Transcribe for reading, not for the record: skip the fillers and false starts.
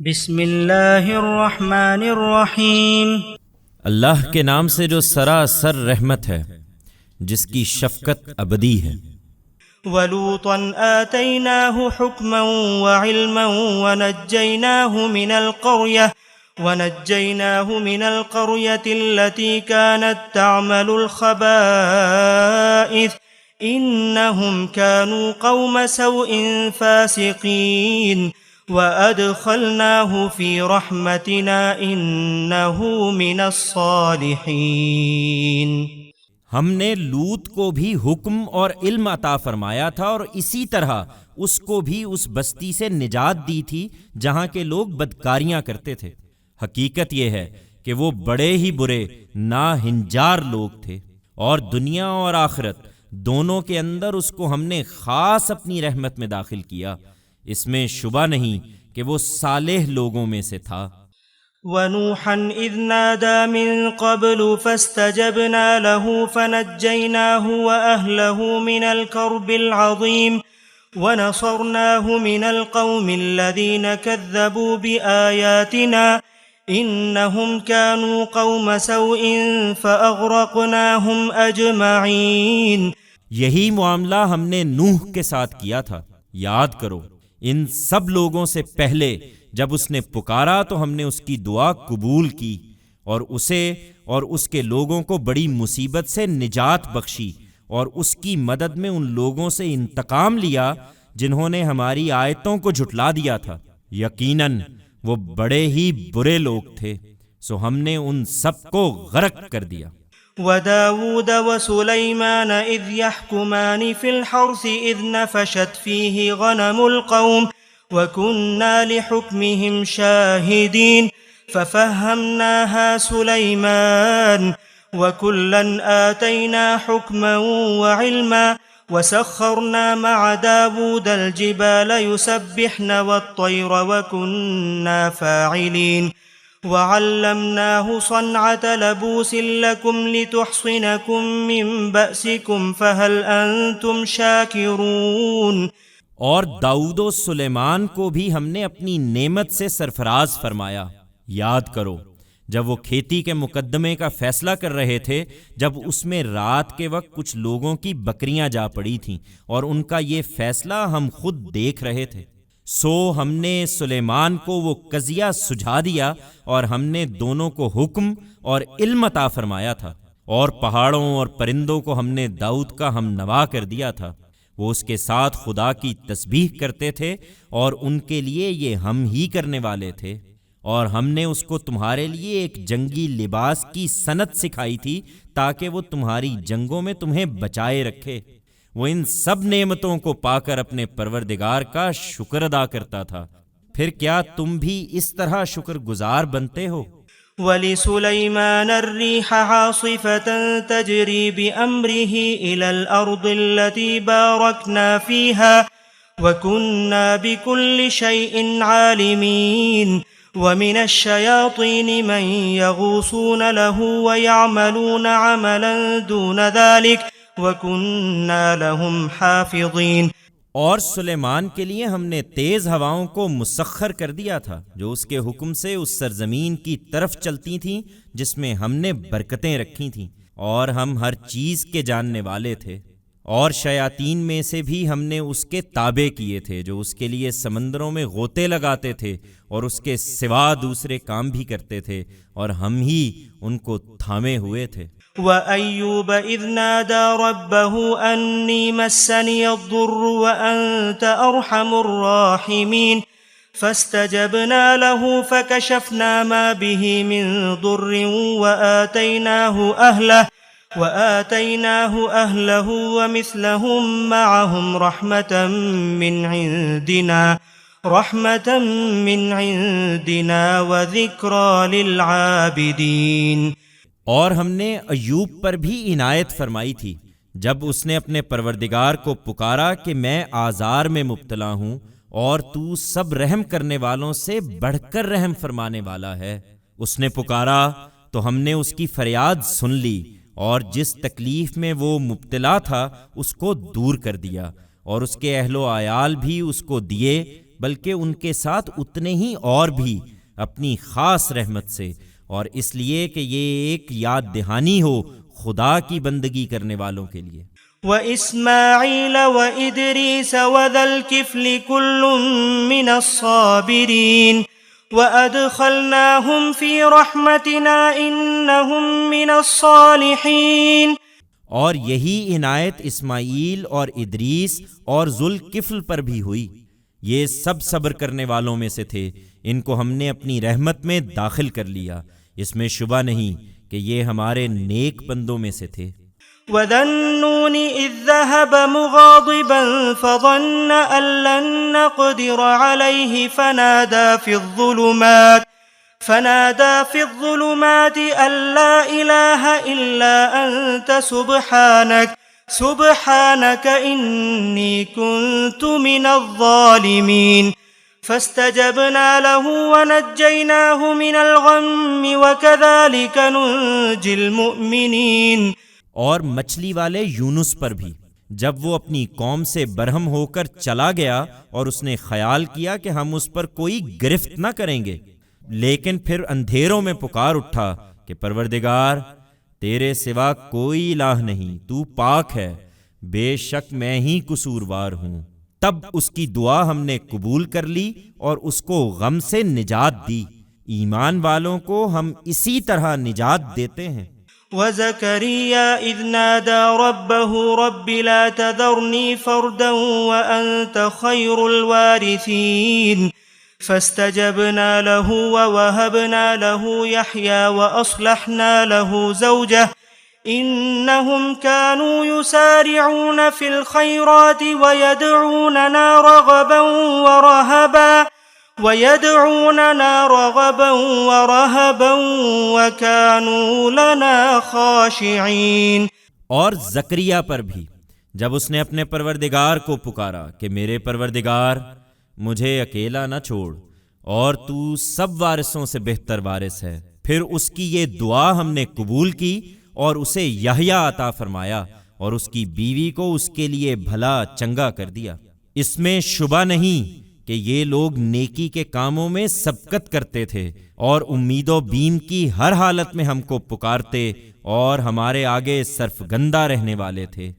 بسم اللہ الرحمن الرحیم۔ اللہ کے نام سے جو سراسر رحمت ہے، جس کی شفقت ابدی ہے۔ وَلُوطًا آتَيْنَاهُ حُكْمًا وَعِلْمًا وَنَجَّيْنَاهُ مِنَ الْقَرْيَةِ الَّتِي كَانَتْ تَعْمَلُ الْخَبَائِثَ إِنَّهُمْ كَانُوا قَوْمَ سَوْءٍ فَاسِقِينَ وَأَدْخَلْنَاهُ فِي رَحْمَتِنَا إِنَّهُ مِنَ الصَّالِحِينَ۔ ہم نے لوط کو بھی حکم اور علم عطا فرمایا تھا، اور اسی طرح اس کو بھی اس بستی سے نجات دی تھی جہاں کے لوگ بدکاریاں کرتے تھے۔ حقیقت یہ ہے کہ وہ بڑے ہی برے ناہنجار لوگ تھے، اور دنیا اور آخرت دونوں کے اندر اس کو ہم نے خاص اپنی رحمت میں داخل کیا۔ اس میں شبہ نہیں کہ وہ صالح لوگوں میں سے تھا۔ وَنُوحًا إِذْ نَادَى مِن قَبْلُ فَاسْتَجَبْنَا لَهُ فَنَجَّيْنَاهُ وَأَهْلَهُ مِنَ الْكَرْبِ الْعَظِيمِ وَنَصَرْنَاهُ مِنَ الْقَوْمِ الَّذِينَ كَذَّبُوا بِآيَاتِنَا إِنَّهُمْ كَانُوا قَوْمَ سَوْءٍ فَأَغْرَقْنَاهُمْ أَجْمَعِينَ۔ یہی معاملہ ہم نے نوح کے ساتھ کیا تھا۔ یاد کرو، ان سب لوگوں سے پہلے جب اس نے پکارا تو ہم نے اس کی دعا قبول کی، اور اسے اور اس کے لوگوں کو بڑی مصیبت سے نجات بخشی، اور اس کی مدد میں ان لوگوں سے انتقام لیا جنہوں نے ہماری آیتوں کو جھٹلا دیا تھا۔ یقیناً وہ بڑے ہی برے لوگ تھے، سو ہم نے ان سب کو غرق کر دیا۔ وَدَاوُودَ وَسُلَيْمَانَ إِذْ يَحْكُمَانِ فِي الْحَرْثِ إِذْ نَفَشَتْ فِيهِ غَنَمُ الْقَوْمِ وَكُنَّا لِحُكْمِهِمْ شَاهِدِينَ فَفَهَّمْنَاهَا سُلَيْمَانَ وَكُلًّا آتَيْنَا حُكْمًا وَعِلْمًا وَسَخَّرْنَا مَعَ دَاوُودَ الْجِبَالَ يُسَبِّحْنَ وَالطَّيْرَ وَكُنَّا فَاعِلِينَ وَعَلَّمْنَاهُ صَنْعَةَ لَبُوسٍ لَكُمْ لِتُحْصِنَكُمْ مِنْ بَأْسِكُمْ فَهَلْ أَنْتُمْ شَاكِرُونَ۔ اور داؤد و سلیمان کو بھی ہم نے اپنی نعمت سے سرفراز فرمایا۔ یاد کرو، جب وہ کھیتی کے مقدمے کا فیصلہ کر رہے تھے، جب اس میں رات کے وقت کچھ لوگوں کی بکریاں جا پڑی تھیں، اور ان کا یہ فیصلہ ہم خود دیکھ رہے تھے، سو ہم نے سلیمان کو وہ قضیہ سجھا دیا، اور ہم نے دونوں کو حکم اور علم عطا فرمایا تھا، اور پہاڑوں اور پرندوں کو ہم نے داؤد کا ہم نوا کر دیا تھا۔ وہ اس کے ساتھ خدا کی تسبیح کرتے تھے، اور ان کے لیے یہ ہم ہی کرنے والے تھے۔ اور ہم نے اس کو تمہارے لیے ایک جنگی لباس کی صنعت سکھائی تھی تاکہ وہ تمہاری جنگوں میں تمہیں بچائے رکھے۔ وہ ان سب نعمتوں کو پا کر اپنے پروردگار کا شکر ادا کرتا تھا۔ پھر کیا تم بھی اس طرح شکر گزار بنتے ہو؟ وَلِسُلَيْمَانَ الرِّيحَ عَاصِفَةً تَجْرِي بِأَمْرِهِ إِلَى الْأَرْضِ الَّتِي بَارَكْنَا فِيهَا وَكُنَّا بِكُلِّ شَيْءٍ عَالِمِينَ وَمِنَ الشَّيَاطِينِ مَن يَغُوصُونَ لَهُ وَيَعْمَلُونَ عَمَلًا دُونَ ذَلِكَ وَكُنَّا لَهُمْ حَافِظِينَ۔ اور سلیمان کے لیے ہم نے تیز ہواؤں کو مسخر کر دیا تھا، جو اس کے حکم سے اس سرزمین کی طرف چلتی تھیں جس میں ہم نے برکتیں رکھی تھیں، اور ہم ہر چیز کے جاننے والے تھے۔ اور شیاطین میں سے بھی ہم نے اس کے تابع کیے تھے، جو اس کے لیے سمندروں میں غوطے لگاتے تھے اور اس کے سوا دوسرے کام بھی کرتے تھے، اور ہم ہی ان کو تھامے ہوئے تھے۔ وَأَيُّوبَ إِذْ نَادَى رَبَّهُ أَنِّي مَسَّنِيَ الضُّرُّ وَأَنْتَ أَرْحَمُ الرَّاحِمِينَ فَاسْتَجَبْنَا لَهُ فَكَشَفْنَا مَا بِهِ مِنْ ضُرٍّ وَآتَيْنَاهُ أَهْلَهُ وَمِثْلَهُمْ مَعَهُمْ رَحْمَةً مِّنْ عِنْدِنَا وَذِكْرَى لِلْعَابِدِينَ۔ اور ہم نے ایوب پر بھی عنایت فرمائی تھی جب اس نے اپنے پروردگار کو پکارا کہ میں آزار میں مبتلا ہوں، اور تو سب رحم کرنے والوں سے بڑھ کر رحم فرمانے والا ہے۔ اس نے پکارا تو ہم نے اس کی فریاد سن لی، اور جس تکلیف میں وہ مبتلا تھا اس کو دور کر دیا، اور اس کے اہل و عیال بھی اس کو دیے، بلکہ ان کے ساتھ اتنے ہی اور بھی اپنی خاص رحمت سے، اور اس لیے کہ یہ ایک یاد دہانی ہو خدا کی بندگی کرنے والوں کے لیے۔ وإسماعيل وإدريس وذا الكفل كل من الصابرين وأدخلناهم في رحمتنا إنهم من الصالحين۔ اور یہی عنایت اسماعیل اور ادریس اور ذوالکفل پر بھی ہوئی، یہ سب صبر کرنے والوں میں سے تھے، ان کو ہم نے اپنی رحمت میں داخل کر لیا، اس میں شبہ نہیں کہ یہ ہمارے نیک بندوں میں سے تھے۔ وَذَا النُّونِ إِذ ذَّهَبَ مُغَاضِبًا فَظَنَّ أَن لَّن نَّقْدِرَ عَلَيْهِ فنادى في الظلمات أن لا إله إلا أنت سبحانك إني كنت من الظالمين فاستجبنا له ونجيناه من الغم وكذلك ننجي المؤمنين۔ اور مچھلی والے یونس پر بھی، جب وہ اپنی قوم سے برہم ہو کر چلا گیا اور اس نے خیال کیا کہ ہم اس پر کوئی گرفت نہ کریں گے، لیکن پھر اندھیروں میں پکار اٹھا کہ پروردگار تیرے سوا کوئی الہ نہیں، تو پاک ہے، بے شک میں ہی قصوروار ہوں۔ تب اس کی دعا ہم نے قبول کر لی اور اس کو غم سے نجات دی۔ ایمان والوں کو ہم اسی طرح نجات دیتے ہیں۔ وَزَكَرِيَّا إِذْ نَادَى رَبَّهُ رَبِّ لَا تَذَرْنِي فَرْدًا وَأَنْتَ خَيْرُ الْوَارِثِينَ فاستجبنا له ووهبنا له يحيى وأصلحنا له زوجه إنهم كانوا يسارعون في الخيرات ويدعوننا رغبا ورهبا وكانوا لنا خاشعين۔ اور زکریا پر بھی، جب اس نے اپنے پروردگار کو پکارا کہ میرے پروردگار مجھے اکیلا نہ چھوڑ، اور تو سب وارثوں سے بہتر وارث ہے، پھر اس کی یہ دعا ہم نے قبول کی اور اسے یحییٰ عطا فرمایا اور اس کی بیوی کو اس کے لیے بھلا چنگا کر دیا۔ اس میں شبہ نہیں کہ یہ لوگ نیکی کے کاموں میں سبقت کرتے تھے اور امید و بیم کی ہر حالت میں ہم کو پکارتے اور ہمارے آگے سرفگندہ رہنے والے تھے۔